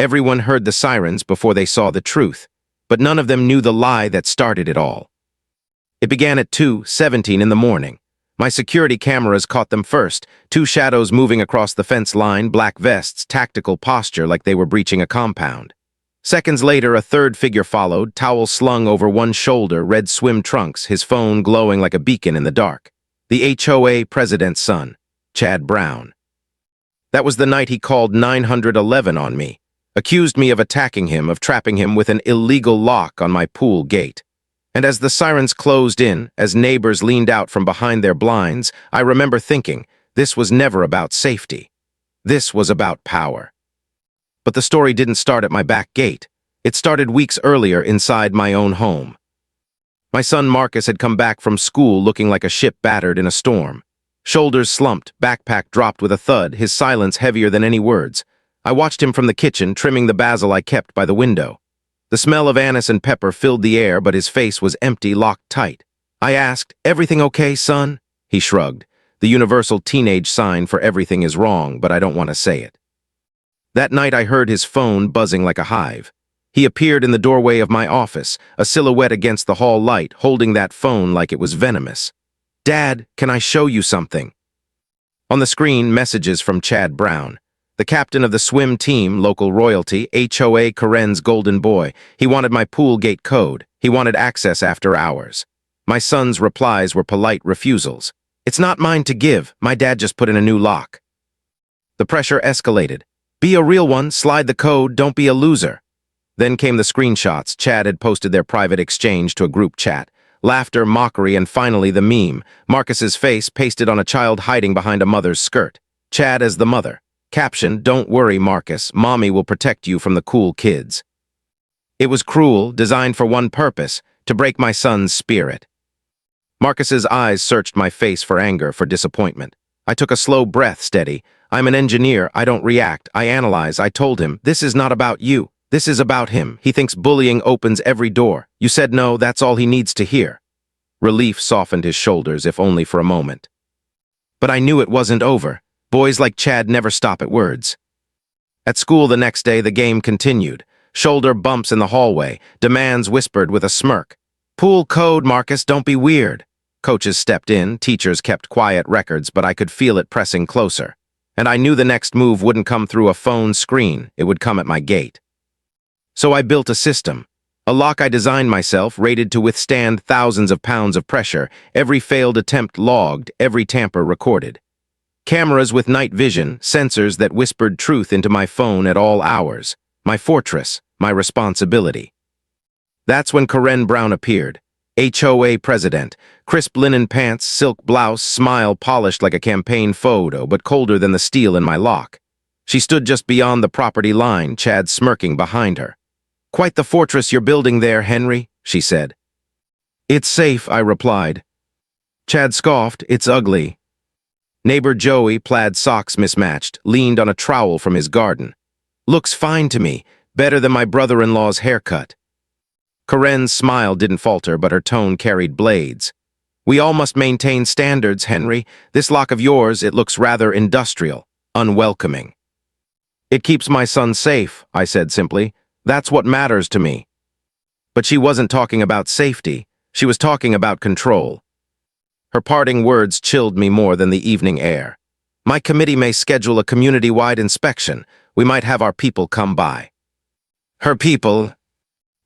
Everyone heard the sirens before they saw the truth, but none of them knew the lie that started it all. It began at 2:17 in the morning. My security cameras caught them first, two shadows moving across the fence line, black vests, tactical posture like they were breaching a compound. Seconds later, a third figure followed, towel slung over one shoulder, red swim trunks, his phone glowing like a beacon in the dark. The HOA president's son, Chad Brown. That was the night he called 911 on me, accused me of attacking him, of trapping him with an illegal lock on my pool gate. And as the sirens closed in, as neighbors leaned out from behind their blinds, I remember thinking, this was never about safety. This was about power. But the story didn't start at my back gate. It started weeks earlier inside my own home. My son Marcus had come back from school looking like a ship battered in a storm. Shoulders slumped, backpack dropped with a thud, his silence heavier than any words. I watched him from the kitchen, trimming the basil I kept by the window. The smell of anise and pepper filled the air, but his face was empty, locked tight. I asked, "Everything okay, son?" He shrugged, the universal teenage sign for everything is wrong, but I don't want to say it. That night I heard his phone buzzing like a hive. He appeared in the doorway of my office, a silhouette against the hall light, holding that phone like it was venomous. "Dad, can I show you something?" On the screen, messages from Chad Brown, the captain of the swim team, local royalty, HOA Karen's golden boy. He wanted my pool gate code. He wanted access after hours. My son's replies were polite refusals. "It's not mine to give. My dad just put in a new lock." The pressure escalated. "Be a real one, slide the code, don't be a loser." Then came the screenshots. Chad had posted their private exchange to a group chat. Laughter, mockery, and finally the meme. Marcus's face pasted on a child hiding behind a mother's skirt. Chad as the mother. Caption, "Don't worry, Marcus. Mommy will protect you from the cool kids." It was cruel, designed for one purpose, to break my son's spirit. Marcus's eyes searched my face for anger, for disappointment. I took a slow breath, steady. "I'm an engineer. I don't react. I analyze." I told him, "This is not about you. This is about him. He thinks bullying opens every door. You said no, that's all he needs to hear." Relief softened his shoulders, if only for a moment. But I knew it wasn't over. Boys like Chad never stop at words. At school the next day, the game continued. Shoulder bumps in the hallway, demands whispered with a smirk. "Pool code, Marcus, don't be weird." Coaches stepped in, teachers kept quiet records, but I could feel it pressing closer. And I knew the next move wouldn't come through a phone screen, it would come at my gate. So I built a system. A lock I designed myself, rated to withstand thousands of pounds of pressure, every failed attempt logged, every tamper recorded. Cameras with night vision, sensors that whispered truth into my phone at all hours. My fortress, my responsibility. That's when Karen Brown appeared. HOA president, crisp linen pants, silk blouse, smile polished like a campaign photo, but colder than the steel in my lock. She stood just beyond the property line, Chad smirking behind her. "Quite the fortress you're building there, Henry," she said. "It's safe," I replied. Chad scoffed, "It's ugly." Neighbor Joey, plaid socks mismatched, leaned on a trowel from his garden. "Looks fine to me, better than my brother-in-law's haircut." Karen's smile didn't falter, but her tone carried blades. "We all must maintain standards, Henry. This lock of yours, it looks rather industrial, unwelcoming." "It keeps my son safe," I said simply. "That's what matters to me." But she wasn't talking about safety. She was talking about control. Her parting words chilled me more than the evening air. "My committee may schedule a community-wide inspection. We might have our people come by." Her people.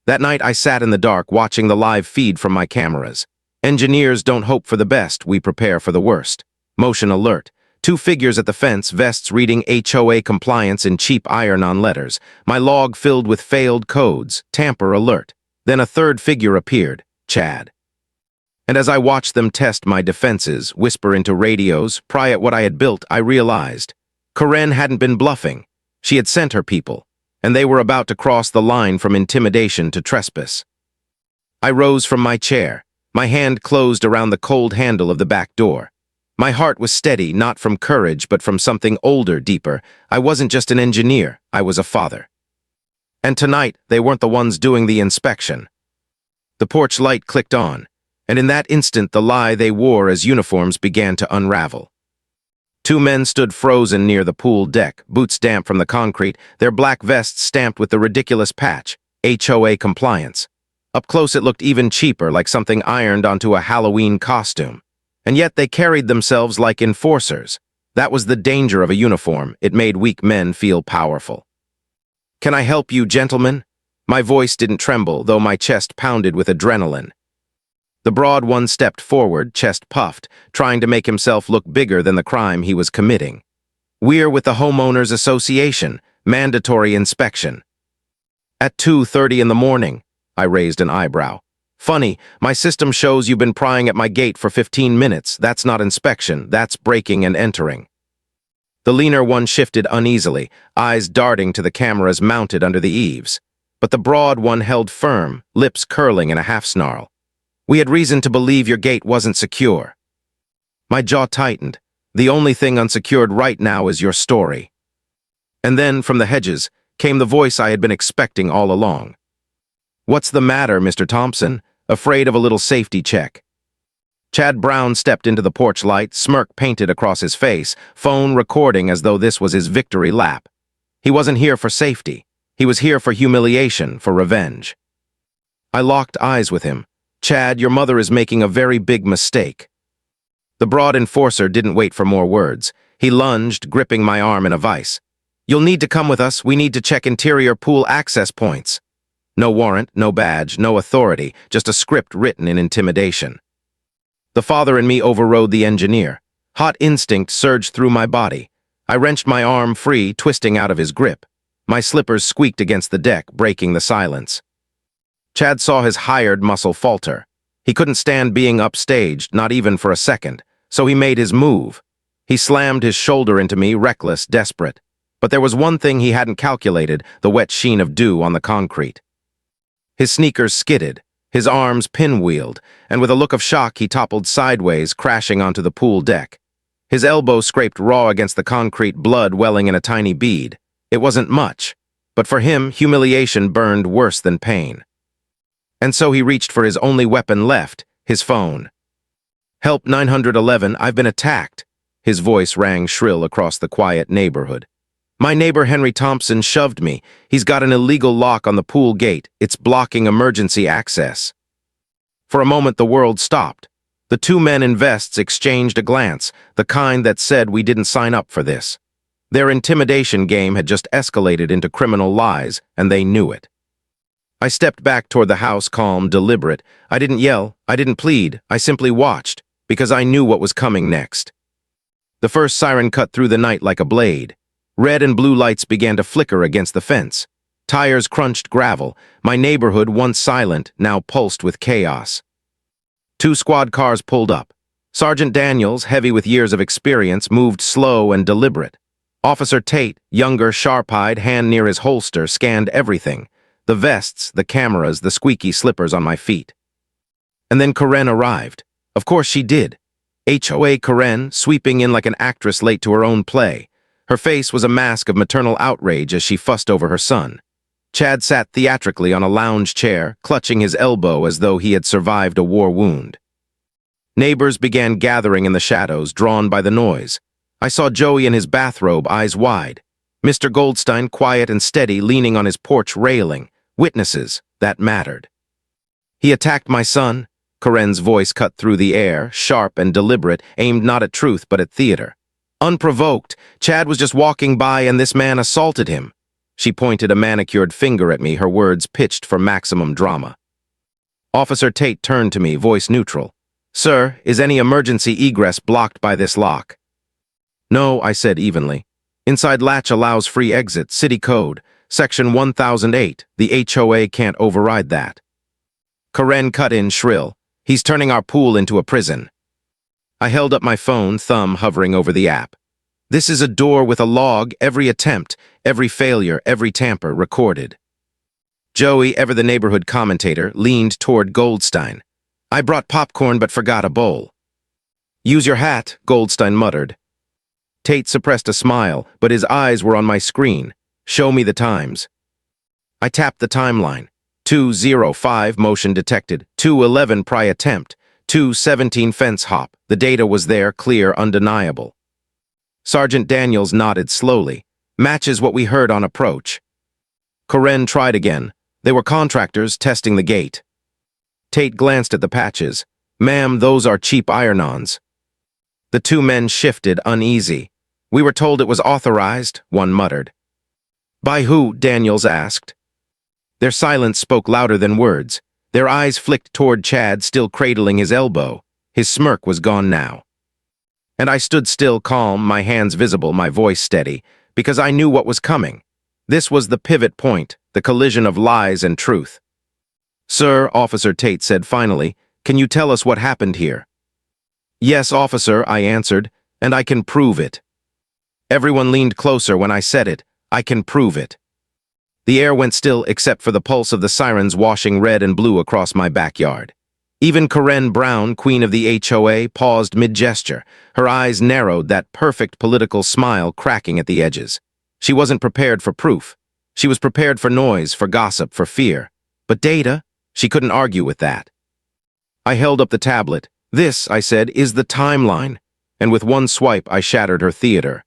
That night I sat in the dark watching the live feed from my cameras. Engineers don't hope for the best, we prepare for the worst. Motion alert. Two figures at the fence, vests reading HOA compliance in cheap iron-on letters. My log filled with failed codes, tamper alert. Then a third figure appeared, Chad. And as I watched them test my defenses, whisper into radios, pry at what I had built, I realized. Karen hadn't been bluffing. She had sent her people, and they were about to cross the line from intimidation to trespass. I rose from my chair. My hand closed around the cold handle of the back door. My heart was steady, not from courage, but from something older, deeper. I wasn't just an engineer, I was a father. And tonight, they weren't the ones doing the inspection. The porch light clicked on. And in that instant the lie they wore as uniforms began to unravel. Two men stood frozen near the pool deck, boots damp from the concrete, their black vests stamped with the ridiculous patch, HOA compliance. Up close it looked even cheaper, like something ironed onto a Halloween costume. And yet they carried themselves like enforcers. That was the danger of a uniform. It made weak men feel powerful. "Can I help you, gentlemen?" My voice didn't tremble, though my chest pounded with adrenaline. The broad one stepped forward, chest puffed, trying to make himself look bigger than the crime he was committing. "We're with the Homeowners Association. Mandatory inspection." "At 2:30 in the morning," I raised an eyebrow. "Funny, my system shows you've been prying at my gate for 15 minutes. That's not inspection, that's breaking and entering." The leaner one shifted uneasily, eyes darting to the cameras mounted under the eaves. But the broad one held firm, lips curling in a half-snarl. "We had reason to believe your gate wasn't secure." My jaw tightened. The only thing unsecured right now is your story. And then, from the hedges, came the voice I had been expecting all along. "What's the matter, Mr. Thompson? Afraid of a little safety check?" Chad Brown stepped into the porch light, smirk painted across his face, phone recording as though this was his victory lap. He wasn't here for safety. He was here for humiliation, for revenge. I locked eyes with him. "Chad, your mother is making a very big mistake." The broad enforcer didn't wait for more words. He lunged, gripping my arm in a vice. "You'll need to come with us. We need to check interior pool access points." No warrant, no badge, no authority, just a script written in intimidation. The father in me overrode the engineer. Hot instinct surged through my body. I wrenched my arm free, twisting out of his grip. My slippers squeaked against the deck, breaking the silence. Chad saw his hired muscle falter. He couldn't stand being upstaged, not even for a second, so he made his move. He slammed his shoulder into me, reckless, desperate. But there was one thing he hadn't calculated, the wet sheen of dew on the concrete. His sneakers skidded, his arms pinwheeled, and with a look of shock he toppled sideways, crashing onto the pool deck. His elbow scraped raw against the concrete, blood welling in a tiny bead. It wasn't much, but for him, humiliation burned worse than pain. And so he reached for his only weapon left, his phone. "Help 911, I've been attacked." His voice rang shrill across the quiet neighborhood. "My neighbor Henry Thompson shoved me. He's got an illegal lock on the pool gate. It's blocking emergency access." For a moment the world stopped. The two men in vests exchanged a glance, the kind that said we didn't sign up for this. Their intimidation game had just escalated into criminal lies, and they knew it. I stepped back toward the house, calm, deliberate. I didn't yell, I didn't plead, I simply watched, because I knew what was coming next. The first siren cut through the night like a blade. Red and blue lights began to flicker against the fence. Tires crunched gravel. My neighborhood, once silent, now pulsed with chaos. Two squad cars pulled up. Sergeant Daniels, heavy with years of experience, moved slow and deliberate. Officer Tate, younger, sharp-eyed, hand near his holster, scanned everything. The vests, the cameras, the squeaky slippers on my feet. And then Karen arrived. Of course she did. HOA Karen, sweeping in like an actress late to her own play. Her face was a mask of maternal outrage as she fussed over her son. Chad sat theatrically on a lounge chair, clutching his elbow as though he had survived a war wound. Neighbors began gathering in the shadows, drawn by the noise. I saw Joey in his bathrobe, eyes wide. Mr. Goldstein, quiet and steady, leaning on his porch railing. Witnesses, that mattered. "He attacked my son." Karen's voice cut through the air, sharp and deliberate, aimed not at truth but at theater. "Unprovoked. Chad was just walking by and this man assaulted him." She pointed a manicured finger at me, her words pitched for maximum drama. Officer Tate turned to me, voice neutral. "Sir, is any emergency egress blocked by this lock?" "No," I said evenly. "Inside latch allows free exit, city code, section 1008. The HOA can't override that." Karen cut in shrill. "He's turning our pool into a prison." I held up my phone, thumb hovering over the app. "This is a door with a log, every attempt, every failure, every tamper recorded." Joey, ever the neighborhood commentator, leaned toward Goldstein. "I brought popcorn but forgot a bowl." "Use your hat," Goldstein muttered. Tate suppressed a smile, but his eyes were on my screen. "Show me the times." I tapped the timeline. 2:05 motion detected, 2:11 pry attempt, 2:17 fence hop. The data was there, clear, undeniable. Sergeant Daniels nodded slowly. Matches what we heard on approach. Karen tried again. They were contractors testing the gate. Tate glanced at the patches. Ma'am, those are cheap iron-ons. The two men shifted, uneasy. We were told it was authorized, one muttered. By who? Daniels asked. Their silence spoke louder than words. Their eyes flicked toward Chad, still cradling his elbow. His smirk was gone now. And I stood still, calm, my hands visible, my voice steady, because I knew what was coming. This was the pivot point, the collision of lies and truth. Sir, Officer Tate said finally, can you tell us what happened here? Yes, officer, I answered, and I can prove it. Everyone leaned closer when I said it. I can prove it. The air went still except for the pulse of the sirens washing red and blue across my backyard. Even Karen Brown, queen of the HOA, paused mid-gesture. Her eyes narrowed, that perfect political smile cracking at the edges. She wasn't prepared for proof. She was prepared for noise, for gossip, for fear. But data? She couldn't argue with that. I held up the tablet. This, I said, is the timeline. And with one swipe, I shattered her theater.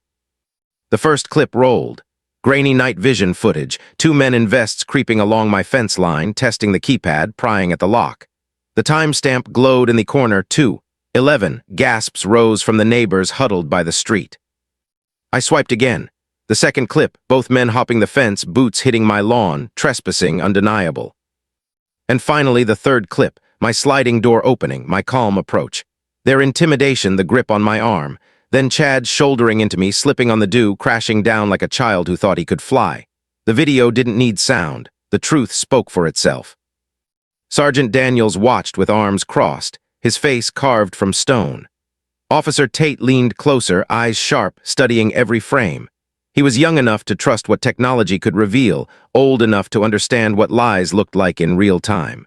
The first clip rolled. Grainy night vision footage, two men in vests creeping along my fence line, testing the keypad, prying at the lock. The timestamp glowed in the corner, 2:11. Gasps rose from the neighbors huddled by the street. I swiped again. The second clip, both men hopping the fence, boots hitting my lawn, trespassing undeniable. And finally the third clip, my sliding door opening, my calm approach. Their intimidation, the grip on my arm. Then Chad shouldering into me, slipping on the dew, crashing down like a child who thought he could fly. The video didn't need sound. The truth spoke for itself. Sergeant Daniels watched with arms crossed, his face carved from stone. Officer Tate leaned closer, eyes sharp, studying every frame. He was young enough to trust what technology could reveal, old enough to understand what lies looked like in real time.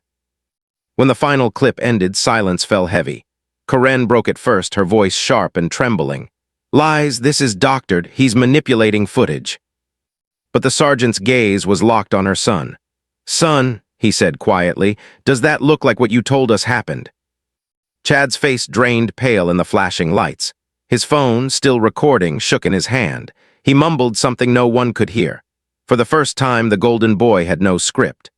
When the final clip ended, silence fell heavy. Karen broke it first, her voice sharp and trembling. Lies, this is doctored, he's manipulating footage. But the sergeant's gaze was locked on her son. Son, he said quietly, does that look like what you told us happened? Chad's face drained pale in the flashing lights. His phone, still recording, shook in his hand. He mumbled something no one could hear. For the first time, the golden boy had no script.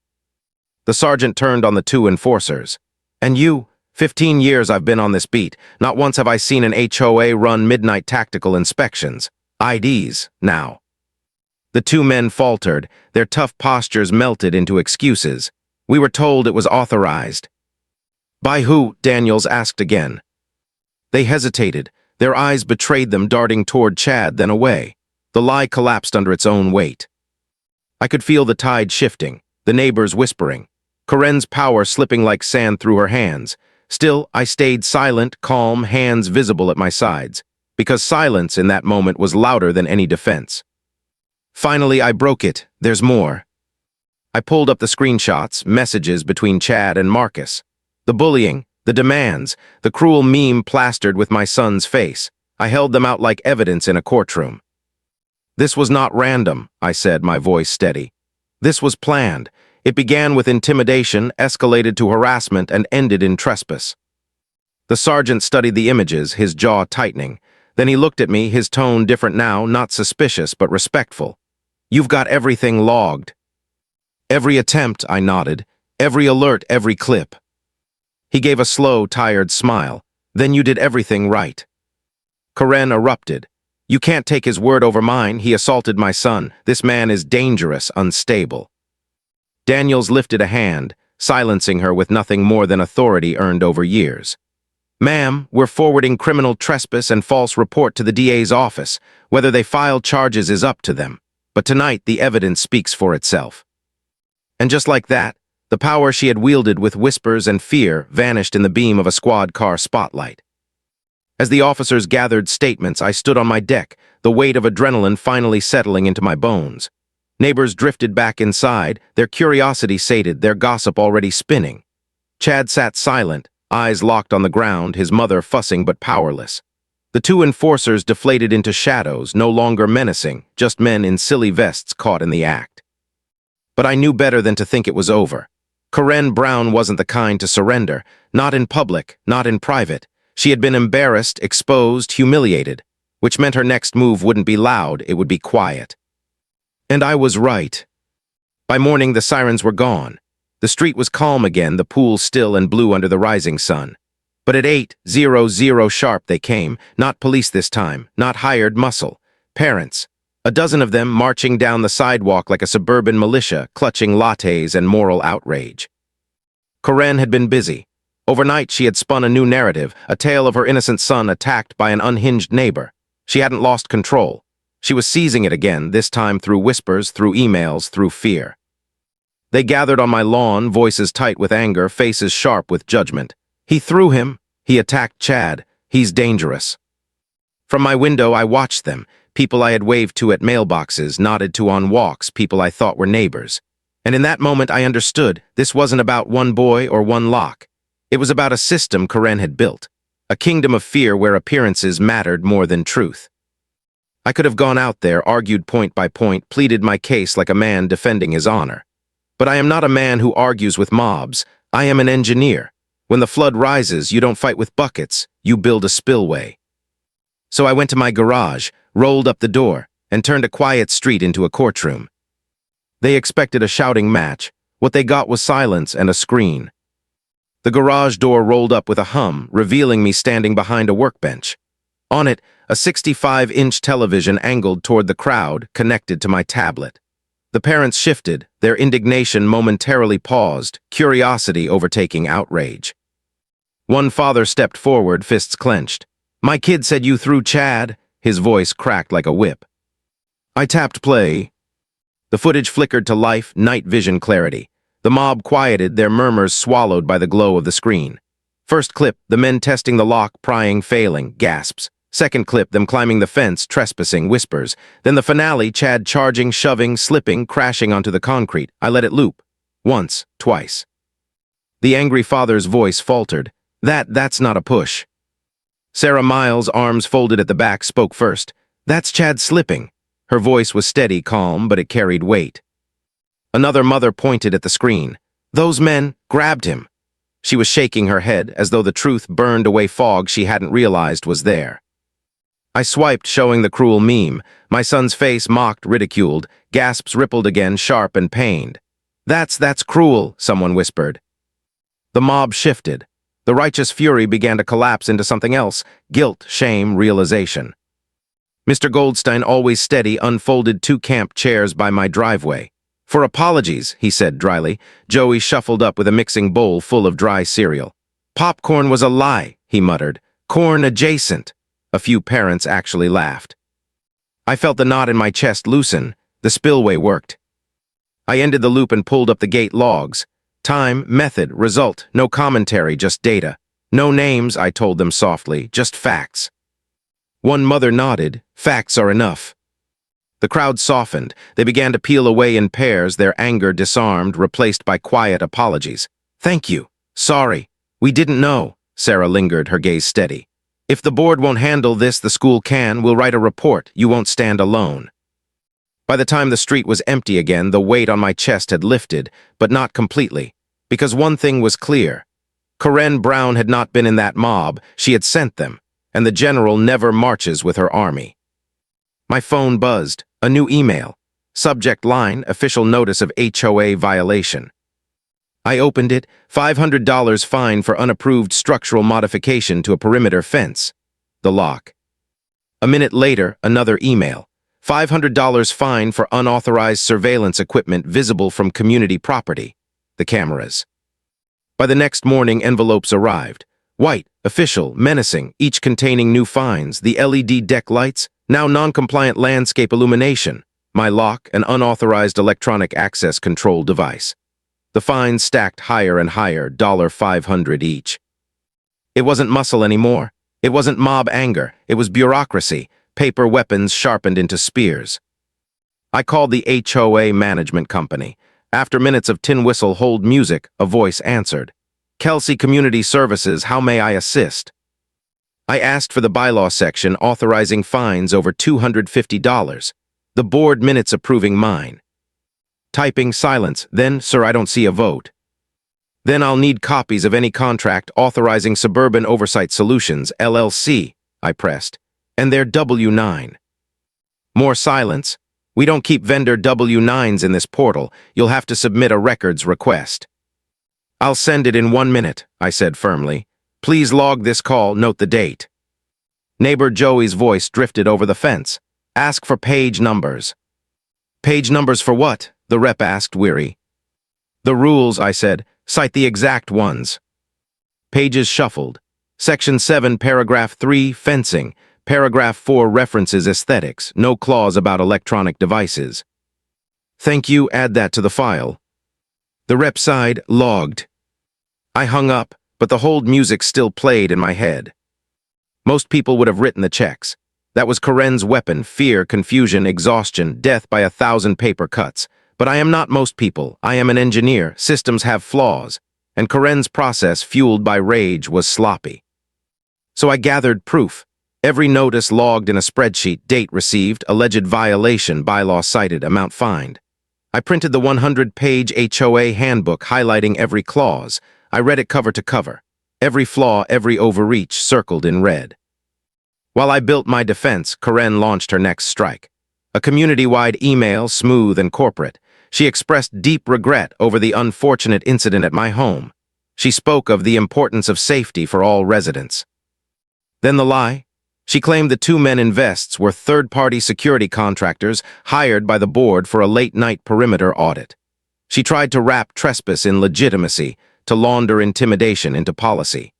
The sergeant turned on the two enforcers. And you? 15 years I've been on this beat. Not once have I seen an HOA run midnight tactical inspections. IDs, now. The two men faltered, their tough postures melted into excuses. We were told it was authorized. By who? Daniels asked again. They hesitated. Their eyes betrayed them, darting toward Chad, then away. The lie collapsed under its own weight. I could feel the tide shifting, the neighbors whispering. Karen's power slipping like sand through her hands. Still, I stayed silent, calm, hands visible at my sides, because silence in that moment was louder than any defense. Finally, I broke it. There's more. I pulled up the screenshots, messages between Chad and Marcus. The bullying, the demands, the cruel meme plastered with my son's face. I held them out like evidence in a courtroom. This was not random, I said, my voice steady. This was planned. It began with intimidation, escalated to harassment, and ended in trespass. The sergeant studied the images, his jaw tightening. Then he looked at me, his tone different now, not suspicious, but respectful. You've got everything logged. Every attempt, I nodded. Every alert, every clip. He gave a slow, tired smile. Then you did everything right. Karen erupted. You can't take his word over mine. He assaulted my son. This man is dangerous, unstable. Daniels lifted a hand, silencing her with nothing more than authority earned over years. Ma'am, we're forwarding criminal trespass and false report to the DA's office. Whether they file charges is up to them. But tonight, the evidence speaks for itself. And just like that, the power she had wielded with whispers and fear vanished in the beam of a squad car spotlight. As the officers gathered statements, I stood on my deck, the weight of adrenaline finally settling into my bones. Neighbors drifted back inside, their curiosity sated, their gossip already spinning. Chad sat silent, eyes locked on the ground, his mother fussing but powerless. The two enforcers deflated into shadows, no longer menacing, just men in silly vests caught in the act. But I knew better than to think it was over. Karen Brown wasn't the kind to surrender, not in public, not in private. She had been embarrassed, exposed, humiliated. which meant her next move wouldn't be loud, it would be quiet. And I was right. By morning, the sirens were gone. The street was calm again, the pool still and blue under the rising sun. But at 8:00 sharp they came, not police this time, not hired muscle. Parents, a dozen of them marching down the sidewalk like a suburban militia, clutching lattes and moral outrage. Karen had been busy. Overnight she had spun a new narrative, a tale of her innocent son attacked by an unhinged neighbor. She hadn't lost control. She was seizing it again, this time through whispers, through emails, through fear. They gathered on my lawn, voices tight with anger, faces sharp with judgment. He threw him. He attacked Chad. He's dangerous. From my window, I watched them, people I had waved to at mailboxes, nodded to on walks, people I thought were neighbors. And in that moment, I understood this wasn't about one boy or one lock. It was about a system Karen had built, a kingdom of fear where appearances mattered more than truth. I could have gone out there, argued point by point, pleaded my case like a man defending his honor. But I am not a man who argues with mobs. I am an engineer. When the flood rises, you don't fight with buckets, you build a spillway. So I went to my garage, rolled up the door, and turned a quiet street into a courtroom. They expected a shouting match. What they got was silence and a screen. The garage door rolled up with a hum, revealing me standing behind a workbench. On it, a 65-inch television angled toward the crowd, connected to my tablet. The parents shifted, their indignation momentarily paused, curiosity overtaking outrage. One father stepped forward, fists clenched. "My kid said you threw Chad." His voice cracked like a whip. I tapped play. The footage flickered to life, night vision clarity. The mob quieted, their murmurs swallowed by the glow of the screen. First clip, the men testing the lock, prying, failing, gasps. Second clip, them climbing the fence, trespassing, whispers. Then the finale, Chad charging, shoving, slipping, crashing onto the concrete. I let it loop. Once, twice. The angry father's voice faltered. That's not a push. Sarah Miles, arms folded at the back, spoke first. "That's Chad slipping." Her voice was steady, calm, but it carried weight. Another mother pointed at the screen. "Those men grabbed him." She was shaking her head, as though the truth burned away fog she hadn't realized was there. I swiped, showing the cruel meme. My son's face mocked, ridiculed. Gasps rippled again, sharp and pained. That's cruel," someone whispered. The mob shifted. The righteous fury began to collapse into something else, guilt, shame, realization. Mr. Goldstein, always steady, unfolded 2 camp chairs by my driveway. "For apologies," he said dryly. Joey shuffled up with a mixing bowl full of dry cereal. "Popcorn was a lie," he muttered. "Corn adjacent." A few parents actually laughed. I felt the knot in my chest loosen. The spillway worked. I ended the loop and pulled up the gate logs. Time, method, result, no commentary, just data. "No names," I told them softly, "just facts." One mother nodded. "Facts are enough." The crowd softened. They began to peel away in pairs, their anger disarmed, replaced by quiet apologies. "Thank you. Sorry. We didn't know." Sarah lingered, her gaze steady. "If the board won't handle this, the school can. We'll write a report. You won't stand alone." By the time the street was empty again, the weight on my chest had lifted, but not completely, because one thing was clear. Karen Brown had not been in that mob. She had sent them, and the general never marches with her army. My phone buzzed. A new email. Subject line, official notice of HOA violation. I opened it. $500 fine for unapproved structural modification to a perimeter fence. The lock. A minute later, another email. $500 fine for unauthorized surveillance equipment visible from community property. The cameras. By the next morning, envelopes arrived. White, official, menacing, each containing new fines. The LED deck lights, now non-compliant landscape illumination. My lock, an unauthorized electronic access control device. The fines stacked higher and higher, $500 each. It wasn't muscle anymore. It wasn't mob anger. It was bureaucracy, paper weapons sharpened into spears. I called the HOA management company. After minutes of tin whistle hold music, a voice answered. "Kelsey Community Services, how may I assist?" I asked for the bylaw section authorizing fines over $250. The board minutes approving mine. Typing silence. Then, "Sir, I don't see a vote." "Then I'll need copies of any contract authorizing Suburban Oversight Solutions, LLC, I pressed. And their W-9. More silence. We don't keep vendor W-9s in this portal. You'll have to submit a records request. I'll send it in 1 minute, I said firmly. Please log this call, note the date. Neighbor Joey's voice drifted over the fence. Ask for page numbers. Page numbers for what? The rep asked, weary. The rules, I said. Cite the exact ones. Pages shuffled. Section 7, Paragraph 3, Fencing. Paragraph 4 references aesthetics, no clause about electronic devices. Thank you, add that to the file. The rep sighed, logged. I hung up, but the hold music still played in my head. Most people would have written the checks. That was Karen's weapon, fear, confusion, exhaustion, death by 1,000 paper cuts. But I am not most people. I am an engineer. Systems have flaws. And Karen's process, fueled by rage, was sloppy. So I gathered proof. Every notice logged in a spreadsheet, date received, alleged violation, bylaw cited, amount fined. I printed the 100-page HOA handbook highlighting every clause. I read it cover to cover. Every flaw, every overreach circled in red. While I built my defense, Karen launched her next strike. A community-wide email, smooth and corporate. She expressed deep regret over the unfortunate incident at my home. She spoke of the importance of safety for all residents. Then the lie. She claimed the 2 men in vests were third-party security contractors hired by the board for a late-night perimeter audit. She tried to wrap trespass in legitimacy, to launder intimidation into policy.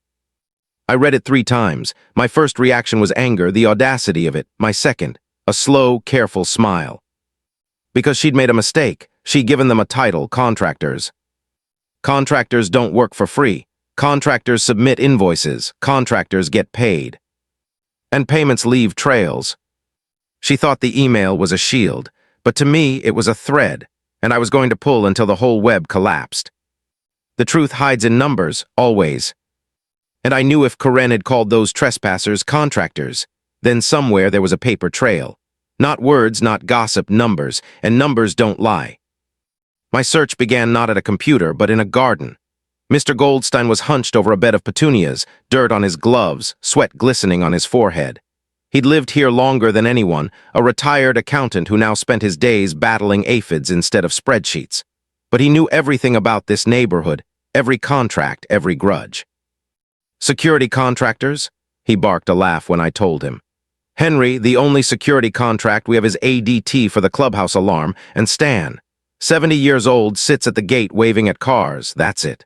I read it 3 times. My first reaction was anger, the audacity of it. My second, a slow, careful smile. Because she'd made a mistake. She'd given them a title, contractors. Contractors don't work for free. Contractors submit invoices. Contractors get paid. And payments leave trails. She thought the email was a shield, but to me it was a thread, and I was going to pull until the whole web collapsed. The truth hides in numbers, always. And I knew if Karen had called those trespassers contractors, then somewhere there was a paper trail. Not words, not gossip, numbers, and numbers don't lie. My search began not at a computer, but in a garden. Mr. Goldstein was hunched over a bed of petunias, dirt on his gloves, sweat glistening on his forehead. He'd lived here longer than anyone, a retired accountant who now spent his days battling aphids instead of spreadsheets. But he knew everything about this neighborhood, every contract, every grudge. Security contractors? He barked a laugh when I told him. Henry, the only security contract we have is ADT for the clubhouse alarm, and Stan, 70 years old, sits at the gate waving at cars, that's it.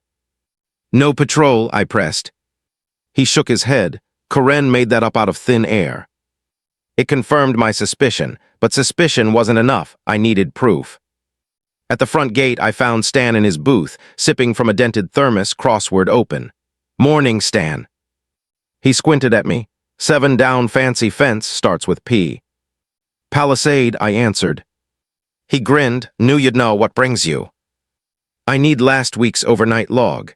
No patrol, I pressed. He shook his head. Karen made that up out of thin air. It confirmed my suspicion, but suspicion wasn't enough. I needed proof. At the front gate, I found Stan in his booth, sipping from a dented thermos, crossword open. Morning, Stan. He squinted at me. 7 down fancy fence, starts with P. Palisade, I answered. He grinned, knew you'd know what brings you. I need last week's overnight log.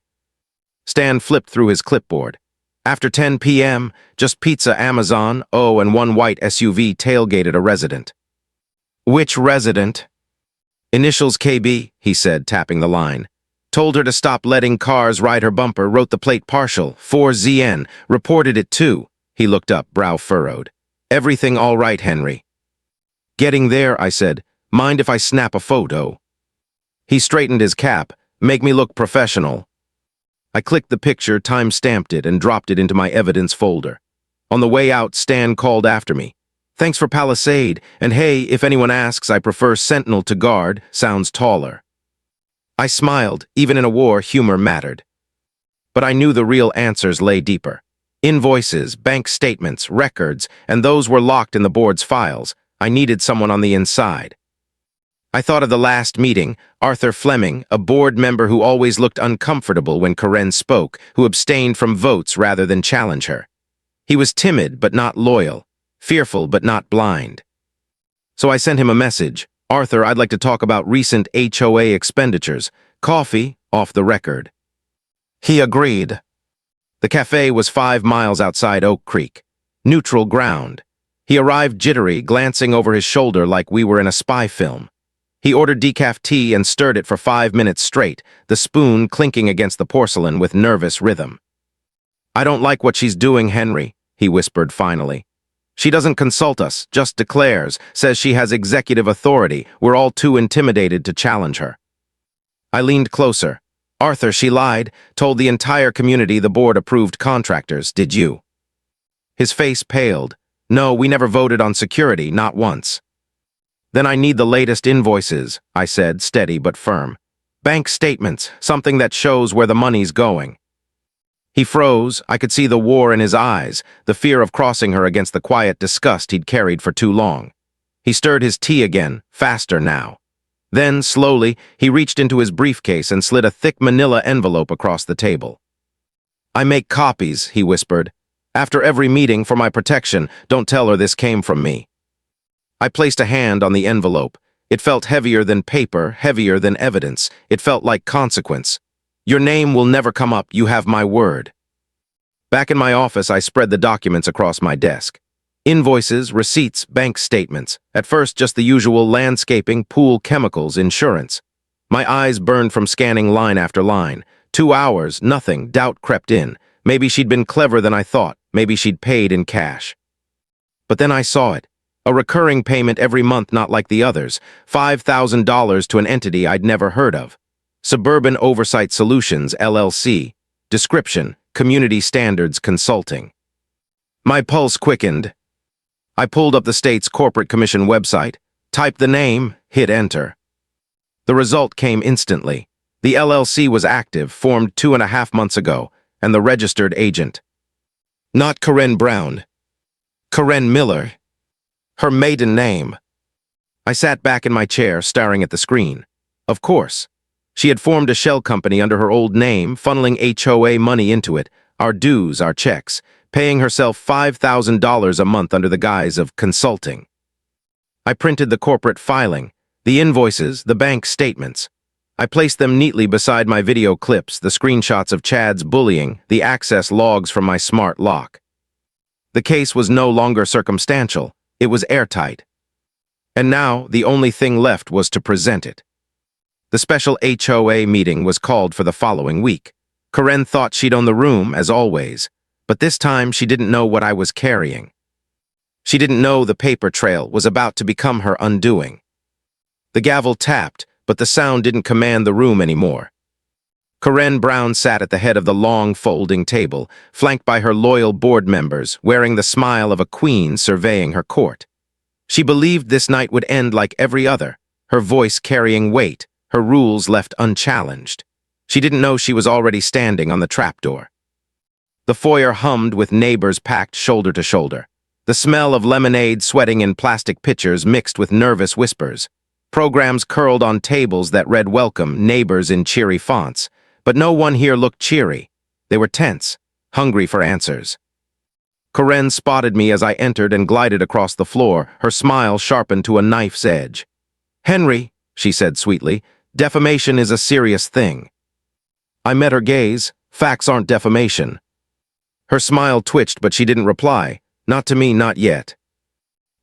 Stan flipped through his clipboard. After 10 p.m., just pizza, Amazon, and 1 white SUV tailgated a resident. Which resident? Initials KB, he said, tapping the line. Told her to stop letting cars ride her bumper, wrote the plate partial, 4ZN, reported it too. He looked up, brow furrowed. Everything all right, Henry. Getting there, I said. Mind if I snap a photo? He straightened his cap. Make me look professional. I clicked the picture, time-stamped it, and dropped it into my evidence folder. On the way out, Stan called after me. Thanks for Palisade, and hey, if anyone asks, I prefer Sentinel to Guard, sounds taller. I smiled. Even in a war, humor mattered. But I knew the real answers lay deeper. Invoices, bank statements, records, and those were locked in the board's files. I needed someone on the inside. I thought of the last meeting, Arthur Fleming, a board member who always looked uncomfortable when Karen spoke, who abstained from votes rather than challenge her. He was timid but not loyal, fearful but not blind. So I sent him a message. Arthur, I'd like to talk about recent HOA expenditures. Coffee, off the record. He agreed. The cafe was 5 miles outside Oak Creek. Neutral ground. He arrived jittery, glancing over his shoulder like we were in a spy film. He ordered decaf tea and stirred it for 5 minutes straight, the spoon clinking against the porcelain with nervous rhythm. I don't like what she's doing, Henry, he whispered finally. She doesn't consult us, just declares, says she has executive authority. We're all too intimidated to challenge her. I leaned closer. Arthur, she lied, told the entire community the board approved contractors. Did you? His face paled. No, we never voted on security, not once. Then I need the latest invoices, I said, steady but firm. Bank statements, something that shows where the money's going. He froze. I could see the war in his eyes, the fear of crossing her against the quiet disgust he'd carried for too long. He stirred his tea again, faster now. Then, slowly, he reached into his briefcase and slid a thick manila envelope across the table. I make copies, he whispered. After every meeting, for my protection, don't tell her this came from me. I placed a hand on the envelope. It felt heavier than paper, heavier than evidence. It felt like consequence. Your name will never come up, you have my word. Back in my office, I spread the documents across my desk. Invoices, receipts, bank statements. At first, just the usual landscaping, pool, chemicals, insurance. My eyes burned from scanning line after line. 2 hours, nothing, doubt crept in. Maybe she'd been clever than I thought. Maybe she'd paid in cash. But then I saw it. A recurring payment every month, not like the others. $5,000 to an entity I'd never heard of. Suburban Oversight Solutions, LLC. Description, Community Standards Consulting. My pulse quickened. I pulled up the state's corporate commission website, typed the name, hit enter. The result came instantly. The LLC was active, formed 2.5 months ago, and the registered agent. Not Karen Brown. Karen Miller. Her maiden name. I sat back in my chair, staring at the screen. Of course. She had formed a shell company under her old name, funneling HOA money into it, our dues, our checks, paying herself $5,000 a month under the guise of consulting. I printed the corporate filing, the invoices, the bank statements. I placed them neatly beside my video clips, the screenshots of Chad's bullying, the access logs from my smart lock. The case was no longer circumstantial, it was airtight. And now, the only thing left was to present it. The special HOA meeting was called for the following week. Karen thought she'd own the room, as always, but this time she didn't know what I was carrying. She didn't know the paper trail was about to become her undoing. The gavel tapped, but the sound didn't command the room anymore. Karen Brown sat at the head of the long, folding table, flanked by her loyal board members, wearing the smile of a queen surveying her court. She believed this night would end like every other, her voice carrying weight, her rules left unchallenged. She didn't know she was already standing on the trapdoor. The foyer hummed with neighbors packed shoulder to shoulder. The smell of lemonade sweating in plastic pitchers mixed with nervous whispers. Programs curled on tables that read welcome, neighbors in cheery fonts. But no one here looked cheery. They were tense, hungry for answers. Karen spotted me as I entered and glided across the floor, her smile sharpened to a knife's edge. "Henry," she said sweetly, "defamation is a serious thing." I met her gaze. Facts aren't defamation. Her smile twitched, but she didn't reply. Not to me, not yet.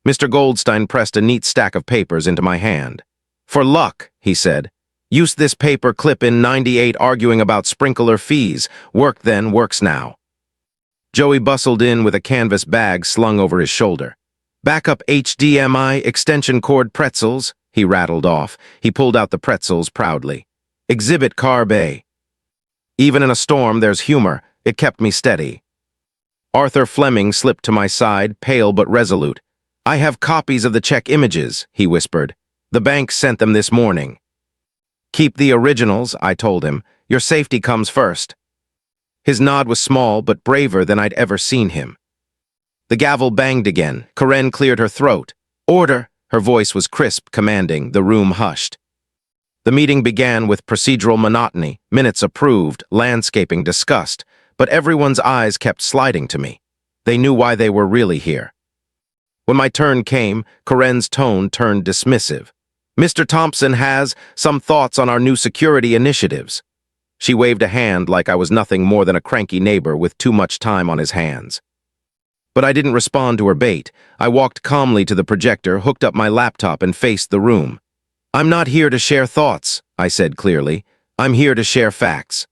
Mr. Goldstein pressed a neat stack of papers into my hand. "For luck," he said. "Used this paper clip in '98 arguing about sprinkler fees. Worked then, works now." Joey bustled in with a canvas bag slung over his shoulder. "Backup HDMI extension cord pretzels," he rattled off. He pulled out the pretzels proudly. "Exhibit Carb A." Even in a storm, there's humor. It kept me steady. Arthur Fleming slipped to my side, pale but resolute. "I have copies of the check images," he whispered. "The bank sent them this morning." "Keep the originals," I told him. "Your safety comes first." His nod was small but braver than I'd ever seen him. The gavel banged again. Karen cleared her throat. "Order!" Her voice was crisp, commanding. The room hushed. The meeting began with procedural monotony, minutes approved, landscaping discussed, but everyone's eyes kept sliding to me. They knew why they were really here. When my turn came, Karen's tone turned dismissive. "Mr. Thompson has some thoughts on our new security initiatives." She waved a hand like I was nothing more than a cranky neighbor with too much time on his hands. But I didn't respond to her bait. I walked calmly to the projector, hooked up my laptop, and faced the room. "I'm not here to share thoughts," I said clearly. "I'm here to share facts."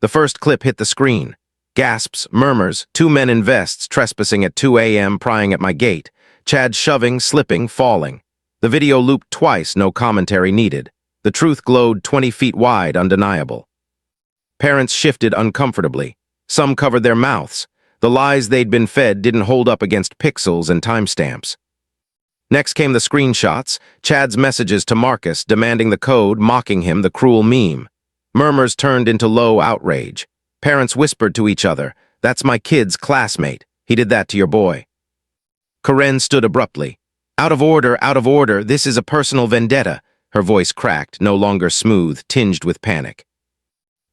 The first clip hit the screen. Gasps, murmurs, two men in vests trespassing at 2 a.m. prying at my gate. Chad shoving, slipping, falling. The video looped twice, no commentary needed. The truth glowed 20 feet wide, undeniable. Parents shifted uncomfortably. Some covered their mouths. The lies they'd been fed didn't hold up against pixels and timestamps. Next came the screenshots, Chad's messages to Marcus demanding the code, mocking him, the cruel meme. Murmurs turned into low outrage. Parents whispered to each other, "That's my kid's classmate. He did that to your boy." Karen stood abruptly. Out of order, this is a personal vendetta." Her voice cracked, no longer smooth, tinged with panic.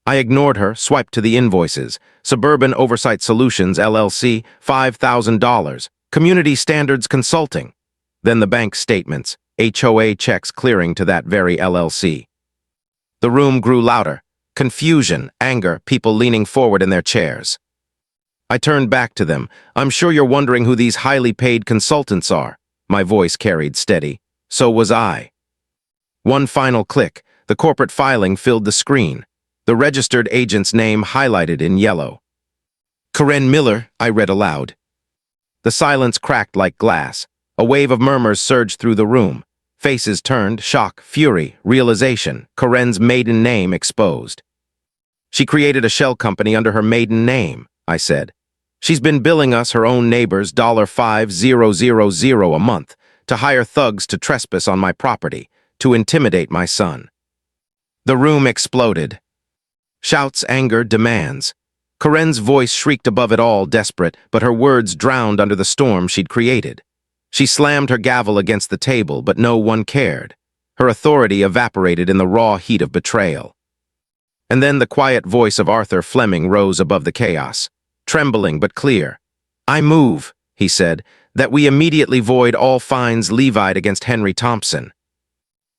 I ignored her, swiped to the invoices. Suburban Oversight Solutions, LLC, $5,000. Community Standards Consulting. Then the bank statements, HOA checks clearing to that very LLC. The room grew louder. Confusion, anger, people leaning forward in their chairs. I turned back to them. "I'm sure you're wondering who these highly paid consultants are." My voice carried steady. So was I. One final click. The corporate filing filled the screen. The registered agent's name highlighted in yellow. "Karen Miller," I read aloud. The silence cracked like glass. A wave of murmurs surged through the room. Faces turned, shock, fury, realization. Karen's maiden name exposed. "She created a shell company under her maiden name," I said. "She's been billing us, her own neighbors, $5,000 a month to hire thugs to trespass on my property, to intimidate my son." The room exploded. Shouts, anger, demands. Karen's voice shrieked above it all, desperate, but her words drowned under the storm she'd created. She slammed her gavel against the table, but no one cared. Her authority evaporated in the raw heat of betrayal. And then the quiet voice of Arthur Fleming rose above the chaos, trembling but clear. "I move," he said, "that we immediately void all fines levied against Henry Thompson."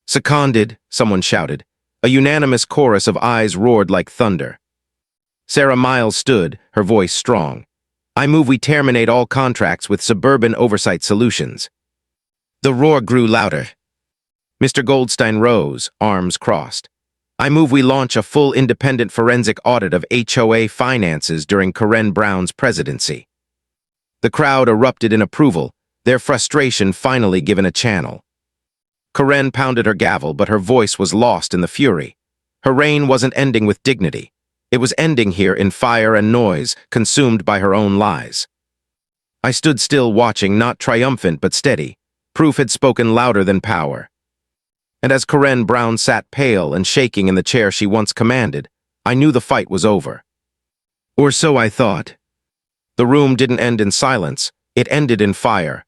"Seconded," someone shouted. A unanimous chorus of ayes roared like thunder. Sarah Miles stood, her voice strong. "I move we terminate all contracts with Suburban Oversight Solutions." The roar grew louder. Mr. Goldstein rose, arms crossed. "I move we launch a full independent forensic audit of HOA finances during Karen Brown's presidency." The crowd erupted in approval, their frustration finally given a channel. Karen pounded her gavel, but her voice was lost in the fury. Her reign wasn't ending with dignity. It was ending here in fire and noise, consumed by her own lies. I stood still watching, not triumphant but steady. Proof had spoken louder than power. And as Karen Brown sat pale and shaking in the chair she once commanded, I knew the fight was over. Or so I thought. The room didn't end in silence, it ended in fire.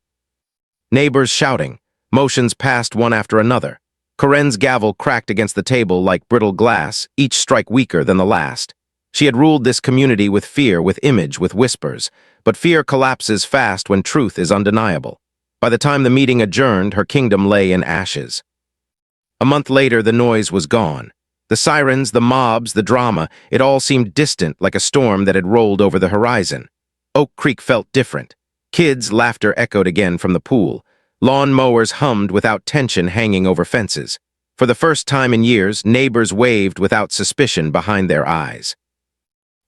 Neighbors shouting, motions passed one after another. Karen's gavel cracked against the table like brittle glass, each strike weaker than the last. She had ruled this community with fear, with image, with whispers, but fear collapses fast when truth is undeniable. By the time the meeting adjourned, her kingdom lay in ashes. A month later, the noise was gone. The sirens, the mobs, the drama, it all seemed distant, like a storm that had rolled over the horizon. Oak Creek felt different. Kids' laughter echoed again from the pool. Lawn mowers hummed without tension hanging over fences. For the first time in years, neighbors waved without suspicion behind their eyes.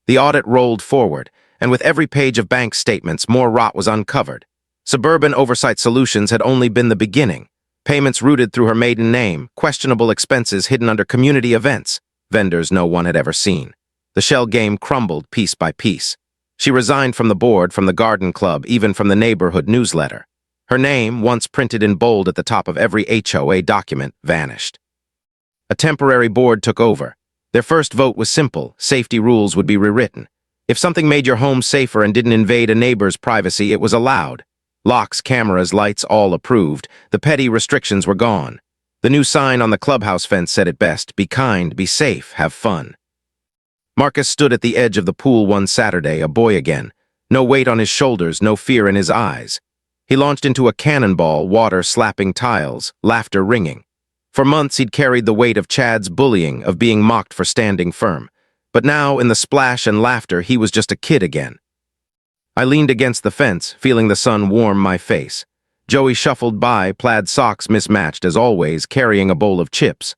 The audit rolled forward, and with every page of bank statements, more rot was uncovered. Suburban Oversight Solutions had only been the beginning. Payments routed through her maiden name, questionable expenses hidden under community events, vendors no one had ever seen. The shell game crumbled piece by piece. She resigned from the board, from the garden club, even from the neighborhood newsletter. Her name, once printed in bold at the top of every HOA document, vanished. A temporary board took over. Their first vote was simple: safety rules would be rewritten. If something made your home safer and didn't invade a neighbor's privacy, it was allowed. Locks, cameras, lights, all approved. The petty restrictions were gone. The new sign on the clubhouse fence said it best: be kind, be safe, have fun. Marcus stood at the edge of the pool one Saturday, a boy again. No weight on his shoulders, no fear in his eyes. He launched into a cannonball, water slapping tiles, laughter ringing. For months he'd carried the weight of Chad's bullying, of being mocked for standing firm. But now, in the splash and laughter, he was just a kid again. I leaned against the fence, feeling the sun warm my face. Joey shuffled by, plaid socks mismatched as always, carrying a bowl of chips.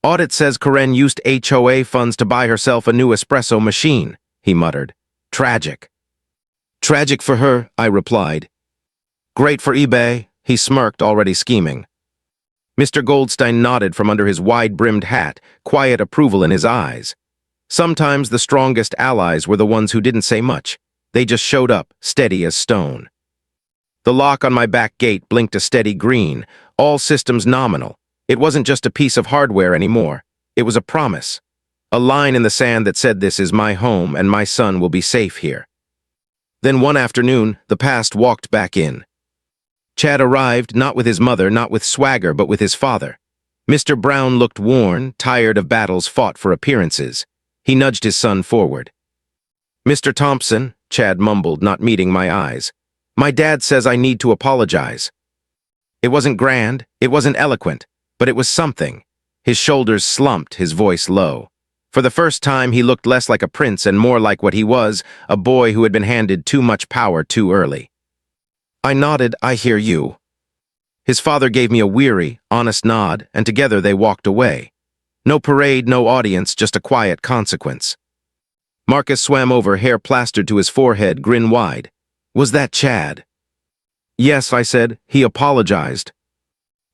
"Audit says Karen used HOA funds to buy herself a new espresso machine," he muttered. Tragic. Tragic for her, I replied. Great for eBay, he smirked, already scheming. Mr. Goldstein nodded from under his wide-brimmed hat, quiet approval in his eyes. Sometimes the strongest allies were the ones who didn't say much. They just showed up, steady as stone. The lock on my back gate blinked a steady green, all systems nominal. It wasn't just a piece of hardware anymore. It was a promise. A line in the sand that said, "This is my home and my son will be safe here." Then one afternoon, the past walked back in. Chad arrived, not with his mother, not with swagger, but with his father. Mr. Brown looked worn, tired of battles fought for appearances. He nudged his son forward. "Mr. Thompson," Chad mumbled, not meeting my eyes, "my dad says I need to apologize." It wasn't grand, it wasn't eloquent, but it was something. His shoulders slumped, his voice low. For the first time, he looked less like a prince and more like what he was, a boy who had been handed too much power too early. I nodded, "I hear you." His father gave me a weary, honest nod, and together they walked away. No parade, no audience, just a quiet consequence. Marcus swam over, hair plastered to his forehead, grin wide. "Was that Chad?" "Yes," I said. "He apologized."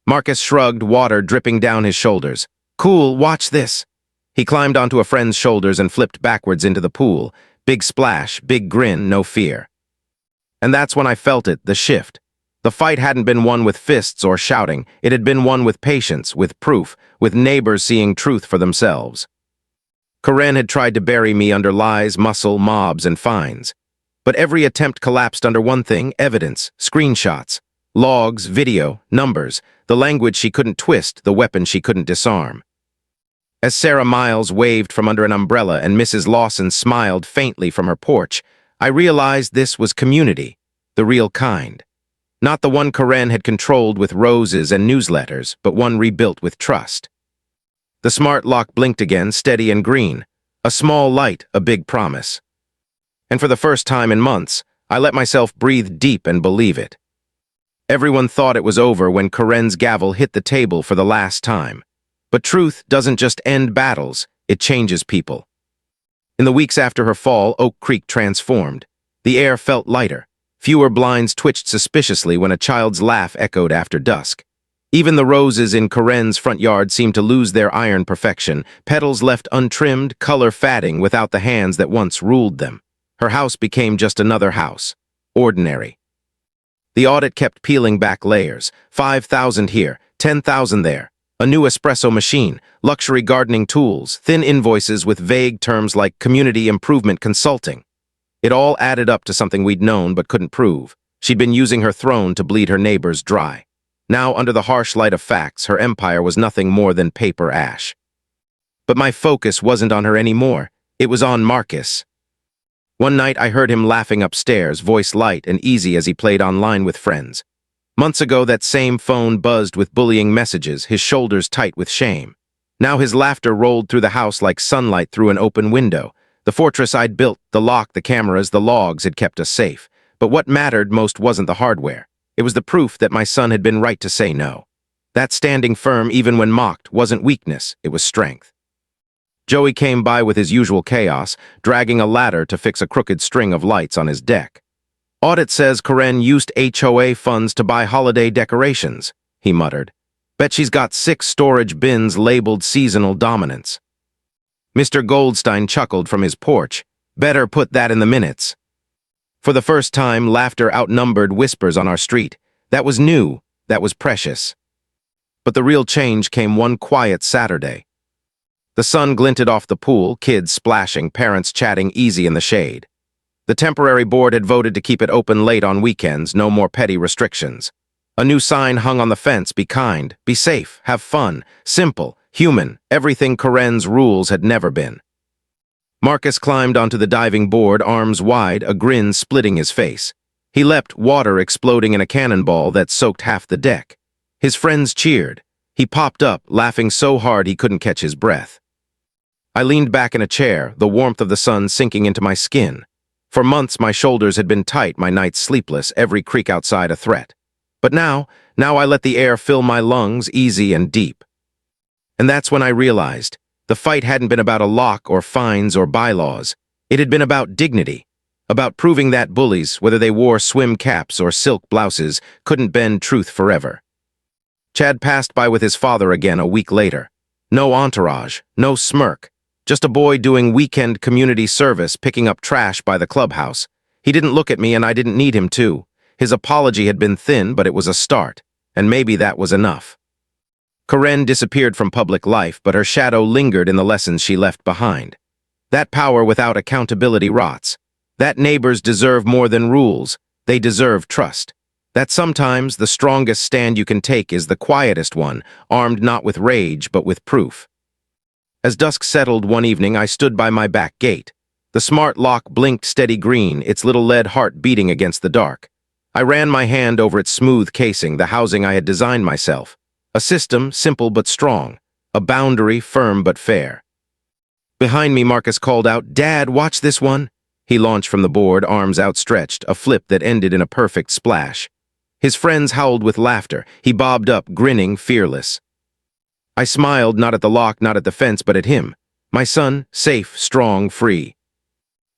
Marcus shrugged, water dripping down his shoulders. "Cool, watch this." He climbed onto a friend's shoulders and flipped backwards into the pool. Big splash, big grin, no fear. And that's when I felt it, the shift. The fight hadn't been won with fists or shouting. It had been won with patience, with proof, with neighbors seeing truth for themselves. Karen had tried to bury me under lies, muscle, mobs, and fines. But every attempt collapsed under one thing: evidence, screenshots, logs, video, numbers, the language she couldn't twist, the weapon she couldn't disarm. As Sarah Miles waved from under an umbrella and Mrs. Lawson smiled faintly from her porch, I realized this was community, the real kind. Not the one Karen had controlled with roses and newsletters, but one rebuilt with trust. The smart lock blinked again, steady and green. A small light, a big promise. And for the first time in months, I let myself breathe deep and believe it. Everyone thought it was over when Karen's gavel hit the table for the last time. But truth doesn't just end battles, it changes people. In the weeks after her fall, Oak Creek transformed. The air felt lighter. Fewer blinds twitched suspiciously when a child's laugh echoed after dusk. Even the roses in Karen's front yard seemed to lose their iron perfection, petals left untrimmed, color fading without the hands that once ruled them. Her house became just another house. Ordinary. The audit kept peeling back layers. 5,000 here, 10,000 there. A new espresso machine, luxury gardening tools, thin invoices with vague terms like community improvement consulting. It all added up to something we'd known but couldn't prove. She'd been using her throne to bleed her neighbors dry. Now, under the harsh light of facts, her empire was nothing more than paper ash. But my focus wasn't on her anymore. It was on Marcus. One night I heard him laughing upstairs, voice light and easy as he played online with friends. Months ago, that same phone buzzed with bullying messages, his shoulders tight with shame. Now his laughter rolled through the house like sunlight through an open window. The fortress I'd built, the lock, the cameras, the logs had kept us safe. But what mattered most wasn't the hardware. It was the proof that my son had been right to say no. That standing firm, even when mocked, wasn't weakness, it was strength. Joey came by with his usual chaos, dragging a ladder to fix a crooked string of lights on his deck. "Audit says Karen used HOA funds to buy holiday decorations," he muttered. "Bet she's got 6 storage bins labeled seasonal dominance." Mr. Goldstein chuckled from his porch. "Better put that in the minutes." For the first time, laughter outnumbered whispers on our street. That was new, that was precious. But the real change came one quiet Saturday. The sun glinted off the pool, kids splashing, parents chatting easy in the shade. The temporary board had voted to keep it open late on weekends, no more petty restrictions. A new sign hung on the fence: be kind, be safe, have fun, simple, human, everything Karen's rules had never been. Marcus climbed onto the diving board, arms wide, a grin splitting his face. He leapt, water exploding in a cannonball that soaked half the deck. His friends cheered. He popped up, laughing so hard he couldn't catch his breath. I leaned back in a chair, the warmth of the sun sinking into my skin. For months, my shoulders had been tight, my nights sleepless, every creak outside a threat. But now I let the air fill my lungs, easy and deep. And that's when I realized the fight hadn't been about a lock or fines or bylaws. It had been about dignity. About proving that bullies, whether they wore swim caps or silk blouses, couldn't bend truth forever. Chad passed by with his father again a week later. No entourage, no smirk. Just a boy doing weekend community service picking up trash by the clubhouse. He didn't look at me and I didn't need him to. His apology had been thin, but it was a start, and maybe that was enough. Karen disappeared from public life, but her shadow lingered in the lessons she left behind. That power without accountability rots. That neighbors deserve more than rules. They deserve trust. That sometimes the strongest stand you can take is the quietest one, armed not with rage but with proof. As dusk settled one evening, I stood by my back gate. The smart lock blinked steady green, its little lead heart beating against the dark. I ran my hand over its smooth casing, the housing I had designed myself. A system, simple but strong. A boundary, firm but fair. Behind me, Marcus called out, "Dad, watch this one." He launched from the board, arms outstretched, a flip that ended in a perfect splash. His friends howled with laughter. He bobbed up, grinning, fearless. I smiled, not at the lock, not at the fence, but at him. My son, safe, strong, free.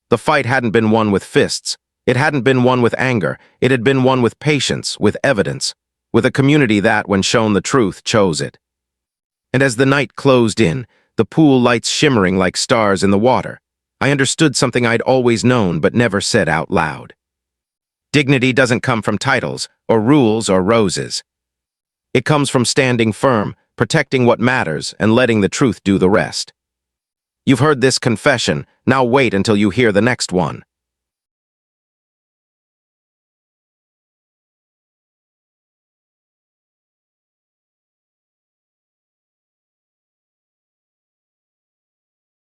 The fight hadn't been won with fists. It hadn't been won with anger. It had been won with patience, with evidence, with a community that, when shown the truth, chose it. And as the night closed in, the pool lights shimmering like stars in the water, I understood something I'd always known but never said out loud. Dignity doesn't come from titles, or rules, or roses. It comes from standing firm, protecting what matters, and letting the truth do the rest. You've heard this confession, now wait until you hear the next one.